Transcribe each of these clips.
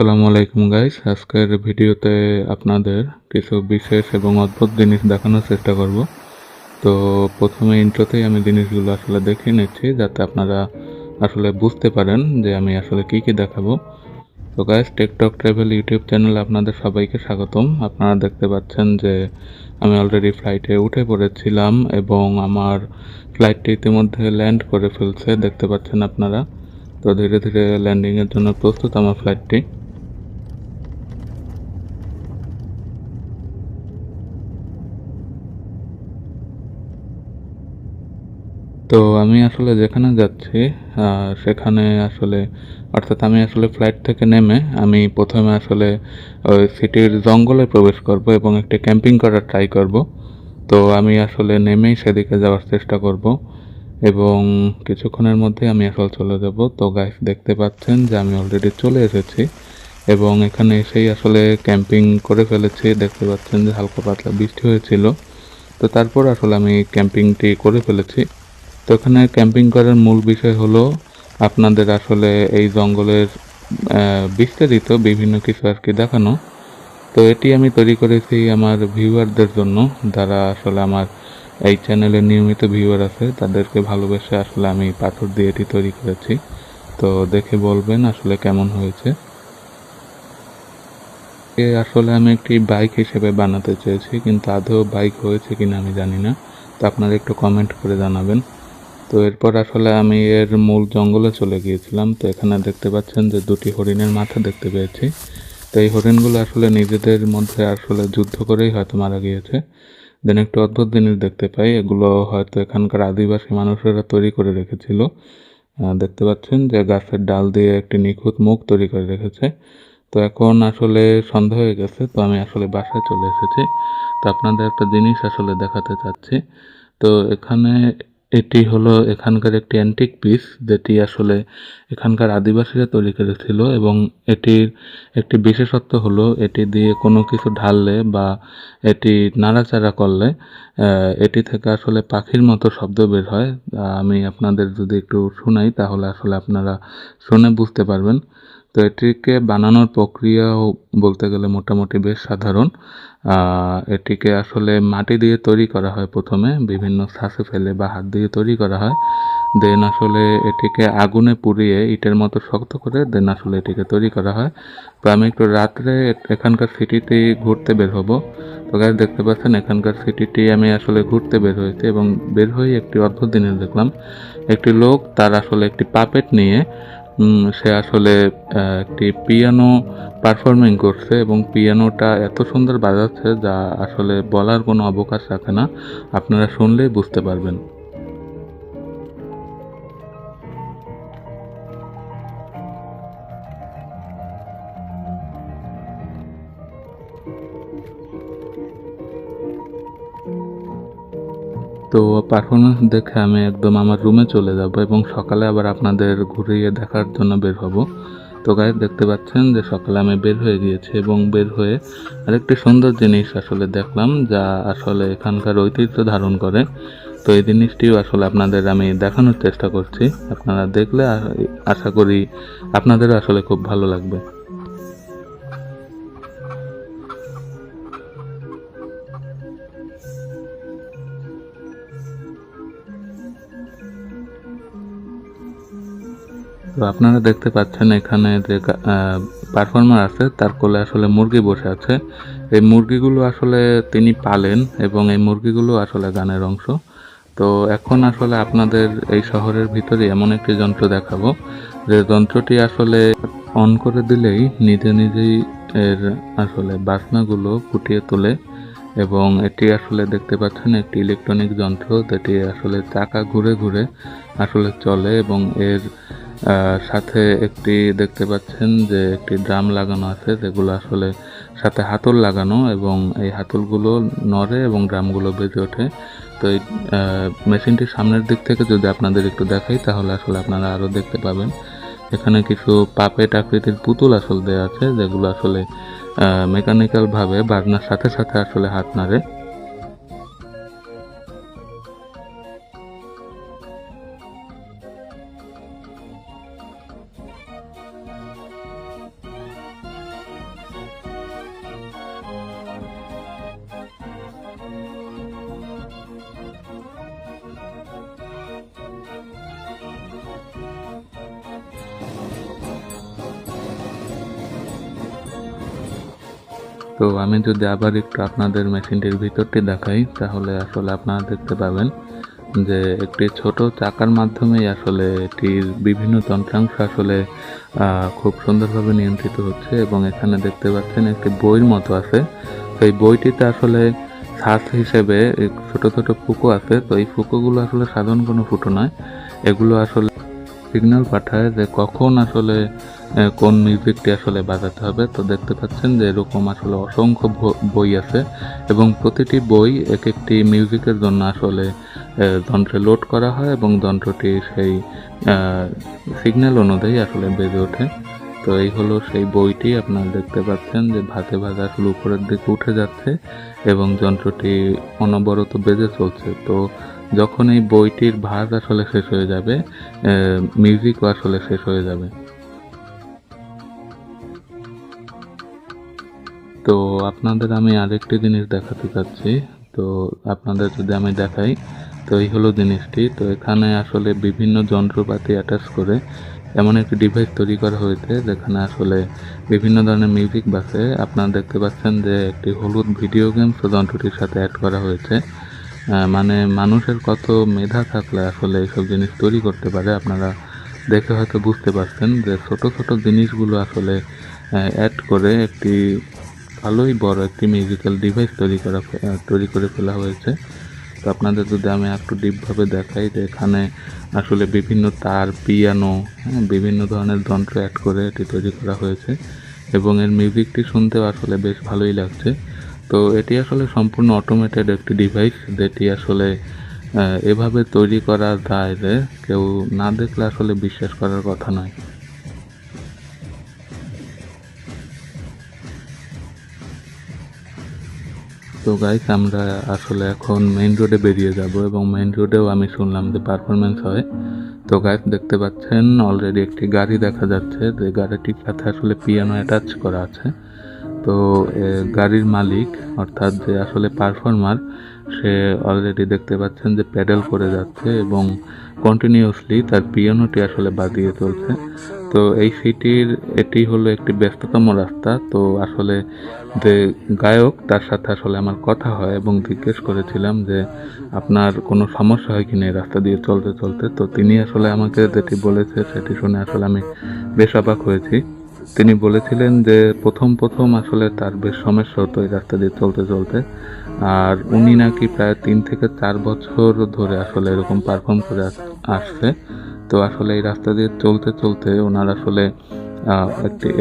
আসসালামু আলাইকুম গাইস, আজকের ভিডিওতে আপনাদের কিছু বিশেষ এবং অদ্ভুত জিনিস দেখানোর চেষ্টা করব। তো প্রথমে ইন্ট্রোতেই আমি জিনিসগুলো আসলে দেখিয়ে নিচ্ছি যাতে আপনারা আসলে বুঝতে পারেন যে আমি আসলে কি কি দেখাবো। তো গাইস, টেকটক ট্রাভেল ইউটিউব চ্যানেলে আপনাদের সবাইকে স্বাগতম। আপনারা দেখতে পাচ্ছেন যে আমি অলরেডি ফ্লাইটে উঠে পড়েছিলাম এবং আমার ফ্লাইটটি ইতিমধ্যে ল্যান্ড করে ফেলছে, দেখতে পাচ্ছেন আপনারা। তো ধীরে ধীরে ল্যান্ডিংয়ের জন্য প্রস্তুত আমার ফ্লাইটটি। তো আমি আসলে যেখানে যাচ্ছি সেখানে আসলে অর্থাৎ আমি আসলে ফ্লাইট থেকে নেমে আমি প্রথমে আসলে ওই সিটির জঙ্গলে প্রবেশ করব এবং একটি ক্যাম্পিং করার ট্রাই করব। তো আমি আসলে নেমেই সেদিকে যাওয়ার চেষ্টা করব এবং কিছুক্ষণের মধ্যে আমি আসলে চলে যাব। তো গাইস, দেখতে পাচ্ছেন যে আমি অলরেডি চলে এসেছি এবং এখানে এসেই আসলে ক্যাম্পিং করে ফেলেছি। দেখতে পাচ্ছেন যে হালকা পাতলা বৃষ্টি হয়েছিল, তো তারপর আসলে আমি ক্যাম্পিংটি করে ফেলেছি। তো এখানে ক্যাম্পিং করার মূল বিষয় হলো আপনাদের আসলে এই জঙ্গলের বিস্তারিত বিভিন্ন কিছু আর কি দেখানো। তো এটি আমি তৈরি করেছি আমার ভিউয়ারদের জন্য, যারা আসলে আমার এই চ্যানেলের নিয়মিত ভিউয়ার আছে, তাদেরকে ভালোবেসে আসলে আমি পাথর দিয়ে এটি তৈরি করেছি। তো দেখে বলবেন আসলে কেমন হয়েছে। আসলে আমি একটি বাইক হিসেবে বানাতে চেয়েছি, কিন্তু আদৌ বাইক হয়েছে কিনা আমি জানি না। তো আপনারা একটু কমেন্ট করে জানাবেন। তো এরপর আসলে আমি এর মূল জঙ্গলে চলে গিয়েছিলাম। তো এখানে দেখতে পাচ্ছেন যে দুটি হরিণের মাথা দেখতে পেয়েছি। তো এই হরিণগুলো আসলে নিজেদের মধ্যে আসলে যুদ্ধ করেই হয়তো মারা গিয়েছে। দেন একটু অদ্ভুত জিনিস দেখতে পাই, এগুলো হয়তো এখানকার আদিবাসী মানুষেরা তৈরি করে রেখেছিল। দেখতে পাচ্ছেন যে গাছের ডাল দিয়ে একটি নিখুঁত মুখ তৈরি করে রেখেছে। তো এখন আসলে সন্ধ্যা হয়ে গেছে, তো আমি আসলে বাসায় চলে এসেছি। তো আপনাদের একটা জিনিস আসলে দেখাতে চাচ্ছি। তো এখানে এটি হলো এখানকার একটি অ্যান্টিক পিস, যেটি আসলে এখানকার আদিবাসীরা তৈরি করেছিল এবং এটির একটি বিশেষত্ব হলো এটি দিয়ে কোনো কিছু ঢাললে বা এটি নাড়াচাড়া করলে এটি থেকে আসলে পাখির মতো শব্দ বের হয়। আমি আপনাদের যদি একটু শোনাই তাহলে আসলে আপনারা শুনে বুঝতে পারবেন। তো এটিকে বানানোর প্রক্রিয়াও বলতে গেলে মোটামুটি বেশ সাধারণ। এটিকে আসলে মাটি দিয়ে তৈরি করা হয়, প্রথমে বিভিন্ন ছাঁচে ফেলে বা হাত দিয়ে তৈরি করা হয়। দেন আসলে এটিকে আগুনে পুড়িয়ে ইটের মতো শক্ত করে দেন আসলে এটিকে তৈরি করা হয়। তো আমি একটু রাত্রে এখানকার সিটিতে ঘুরতে বের হব। তো গাইস, দেখতে পাচ্ছেন এখানকার সিটিটি আমি আসলে ঘুরতে বের হয়েছি এবং বের হয়ে একটি অদ্ভুত জিনিস দেখলাম। একটি লোক তার আসলে একটি পাপেট নিয়ে সে আসলে একটি পিয়ানো পারফর্মিং করছে এবং পিয়ানোটা এত সুন্দর বাজাচ্ছে যা আসলে বলার কোনো অবকাশ রাখে না। আপনারা শুনলেই বুঝতে পারবেন। তো পারফরমেন্স দেখে আমি একদম আমার রুমে চলে যাব এবং সকালে আবার আপনাদের ঘুরিয়ে দেখার জন্য বের হব। তো গাইস, দেখতে পাচ্ছেন যে সকালে আমি বের হয়ে গিয়েছি এবং বের হয়ে আরেকটি সুন্দর জিনিস আসলে দেখলাম, যা আসলে এখানকার ঐতিহ্য ধারণ করে। তো এই জিনিসটিও আসলে আপনাদের আমি দেখানোর চেষ্টা করছি। আপনারা দেখলে আশা করি আপনাদেরও আসলে খুব ভালো লাগবে। তো আপনারা দেখতে পাচ্ছেন এখানে যে পারফর্মার আছে তার কোলে আসলে মুরগি বসে আছে। এই মুরগিগুলো আসলে তিনি পালেন এবং এই মুরগিগুলো আসলে গানের অংশ। তো এখন আসলে আপনাদের এই শহরের ভিতরে এমন একটি যন্ত্র দেখাবো, যে যন্ত্রটি আসলে অন করে দিলেই নিজে নিজেই এর আসলে বাজনাগুলো ফুটিয়ে তোলে এবং এটি আসলে দেখতে পাচ্ছেন একটি ইলেকট্রনিক যন্ত্র, যেটি আসলে চাকা ঘুরে ঘুরে আসলে চলে এবং এর সাথে একটি দেখতে পাচ্ছেন যে একটি ড্রাম লাগানো আছে, যেগুলো আসলে সাথে হাতল লাগানো এবং এই হাতলগুলো নড়ে এবং ড্রামগুলো বেজে ওঠে। তো এই মেশিনটির সামনের দিক থেকে যদি আপনাদের একটু দেখাই তাহলে আসলে আপনারা আরও দেখতে পাবেন। এখানে কিছু পাপেট আকৃতির পুতুল আসলে দেওয়া আছে, যেগুলো আসলে মেকানিক্যাল ভাবে বাজনার সাথে সাথে আসলে হাত নাড়ে। তো আমি যদি আবার একটু আপনাদের মেশিনটির ভিতরটি দেখাই, তাহলে আসলে আপনারা দেখতে পাবেন যে একটি ছোট চাকার মাধ্যমেই আসলে এটির বিভিন্ন যন্ত্রাংশ আসলে খুব সুন্দরভাবে নিয়ন্ত্রিত হচ্ছে। এবং এখানে দেখতে পাচ্ছেন একটি বইয়ের মতো আছে। তো এই বইটিতে আসলে শ্বাস হিসেবে ছোট ছোট ফুঁকো আছে। তো এই ফুঁকোগুলো আসলে সাধারণ কোনো ফুটো নয়, এগুলো আসলে সিগন্যাল পাঠায় যে কখন আসলে কোন মিউজিকটি আসলে বাজাতে হবে। তো দেখতে পাচ্ছেন যে এরকম আসলে অসংখ্য বই আছে এবং প্রতিটি বই এক একটি মিউজিকের জন্য আসলে যন্ত্রে লোড করা হয় এবং যন্ত্রটি সেই সিগন্যাল অনুযায়ী আসলে বেজে ওঠে। তো এই হলো সেই বইটি, আপনারা দেখতে পাচ্ছেন যে ভাঁজে ভাঁজে আসলে উপরের দিকে উঠে যাচ্ছে এবং যন্ত্রটি অনবরত বেজে চলছে। তো যখন এই বইটির ভাঁজ আসলে শেষ হয়ে যাবে, মিউজিকও আসলে শেষ হয়ে যাবে। তো আপনাদের আমি আরেকটি জিনিস দেখাতে চাচ্ছি। তো আপনাদের যদি আমি দেখাই, তো এই হলো জিনিসটি। তো এখানে আসলে বিভিন্ন যন্ত্রপাতি অ্যাটাচ করে এমন একটি ডিভাইস তৈরি করা হয়েছে যেখানে আসলে বিভিন্ন ধরনের মিউজিক বাজে। আপনারা দেখতে পাচ্ছেন যে একটি হলুদ ভিডিও গেমস যন্ত্রটির সাথে অ্যাড করা হয়েছে। মানে মানুষের কত মেধা থাকলে আসলে এইসব জিনিস তৈরি করতে পারে, আপনারা দেখে হয়তো বুঝতে পারছেন যে ছোট ছোট জিনিসগুলো আসলে অ্যাড করে একটি ভালোই বড় একটি মিউজিক্যাল ডিভাইস তৈরি করে ফেলা হয়েছে। তো আপনাদের যদি আমি একটু ডিপভাবে দেখাই যে এখানে আসলে বিভিন্ন তার, পিয়ানো, বিভিন্ন ধরনের যন্ত্র অ্যাড করে এটি তৈরি করা হয়েছে এবং এর মিউজিকটি শুনতেও আসলে বেশ ভালোই লাগছে। তো এটি আসলে সম্পূর্ণ অটোমেটেড একটি ডিভাইস, যেটি আসলে এভাবে তৈরি করা যায় যে কেউ না দেখলে আসলে বিশ্বাস করার কথা নয়। তো গাইস, আমরা আসলে এখন মেইন রোডে বেরিয়ে যাব এবং মেইন রোডেও আমি শুনলাম যে পারফরমেন্স হয়। তো গাইস, দেখতে পাচ্ছেন অলরেডি একটি গাড়ি দেখা যাচ্ছে, যে গাড়িটির সাথে আসলে পিয়ানো অ্যাটাচ করা আছে। তো গাড়ির মালিক অর্থাৎ যে আসলে পারফর্মার, সে অলরেডি দেখতে পাচ্ছেন যে প্যাডেল করে যাচ্ছে এবং কন্টিনিউয়াসলি তার পিয়ানোটি আসলে বাজিয়ে চলছে। তো এই সিটির এটি হলো একটি ব্যস্ততম রাস্তা। তো আসলে যে গায়ক, তার সাথে আসলে আমার কথা হয় এবং জিজ্ঞেস করেছিলাম যে আপনার কোনো সমস্যা হয় কিনা এই রাস্তা দিয়ে চলতে চলতে। তো তিনি আসলে আমাকে যেটি বলেছে সেটি শুনে আসলে আমি বেশ অবাক হয়েছি। তিনি বলেছিলেন যে প্রথম আসলে তার বেশ সমস্যা হতো এই রাস্তা দিয়ে চলতে চলতে, আর উনি নাকি প্রায় 3 থেকে 4 বছর ধরে আসলে এরকম পারফর্ম করে আসছে। তো আসলে এই রাস্তা দিয়ে চলতে চলতে ওনার আসলে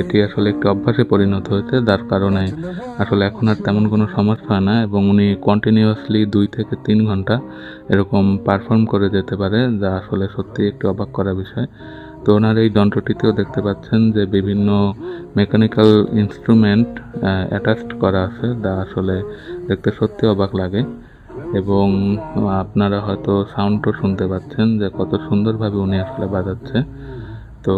এটি আসলে একটি অভ্যাসে পরিণত হয়েছে, যার কারণে আসলে এখন আর তেমন কোনো সমস্যা হয় না এবং উনি কন্টিনিউয়াসলি 2 থেকে 3 ঘন্টা এরকম পারফর্ম করে যেতে পারে, যা আসলে সত্যি একটু অবাক করা বিষয়। তো ওনার এই যন্ত্রটিতেও দেখতে পাচ্ছেন যে বিভিন্ন মেকানিক্যাল ইনস্ট্রুমেন্ট অ্যাটাচড করা আছে, যা আসলে দেখতে সত্যি অবাক লাগে। এবং আপনারা হয়তো সাউন্ডও শুনতে পাচ্ছেন যে কত সুন্দরভাবে উনি আসলে বাজাচ্ছে। তো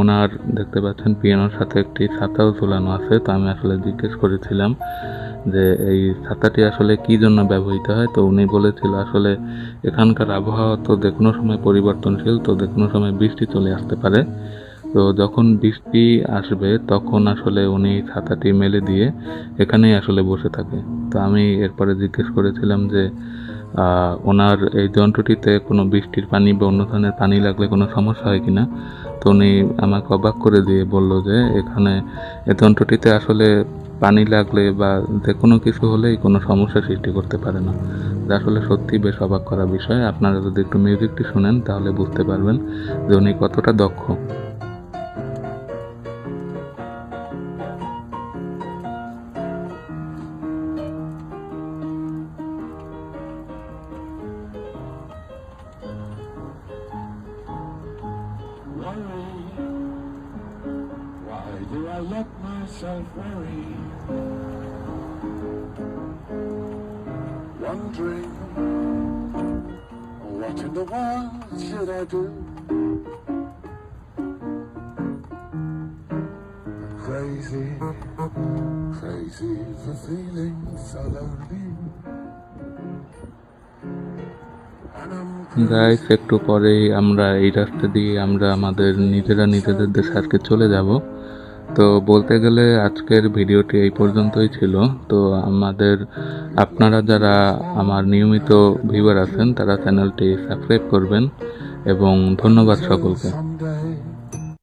ওনার দেখতে পাচ্ছেন পিয়ানোর সাথে একটি ছাতাও ঝুলানো আছে। তো আমি আসলে জিজ্ঞেস করেছিলাম যে এই ছাতাটি আসলে কি জন্য ব্যবহৃত হয়। তো উনি বলেছিল আসলে এখানকার আবহাওয়া তো যে কোনো সময় পরিবর্তনশীল, তো যে কোনো সময় বৃষ্টি চলে আসতে পারে। তো যখন বৃষ্টি আসবে তখন আসলে উনি ছাতাটি মেলে দিয়ে এখানেই আসলে বসে থাকে। তো আমি এরপরে জিজ্ঞেস করেছিলাম যে ওনার এই যন্ত্রটিতে কোনো বৃষ্টির পানি বা অন্য ধরনের পানি লাগলে কোনো সমস্যা হয় কিনা। তো উনি আমাকে অবাক করে দিয়ে বলল যে এখানে এই যন্ত্রটিতে আসলে পানি লাগলে বা যে কোনো কিছু হলেই কোনো সমস্যা সৃষ্টি করতে পারে না। যা আসলে সত্যি বেশ অবাক করা বিষয়। আপনারা যদি একটু মিউজিকটি শুনেন তাহলে বুঝতে পারবেন যে উনি কতটা দক্ষ। Why do I let myself worry? Wondering, what in the world should I do? Crazy, crazy for feeling so lonely. Guys, একটু পরেই আমরা এই রাস্তা দিয়ে আমরা আমাদের নিজেদের দেশে আজকে চলে যাব। তো বলতে গেলে আজকের ভিডিওটি এই পর্যন্তই ছিল। তো আপনারা যারা আমার নিয়মিত ভিউয়ার আছেন তারা চ্যানেলটি সাবস্ক্রাইব করবেন এবং ধন্যবাদ সকলকে।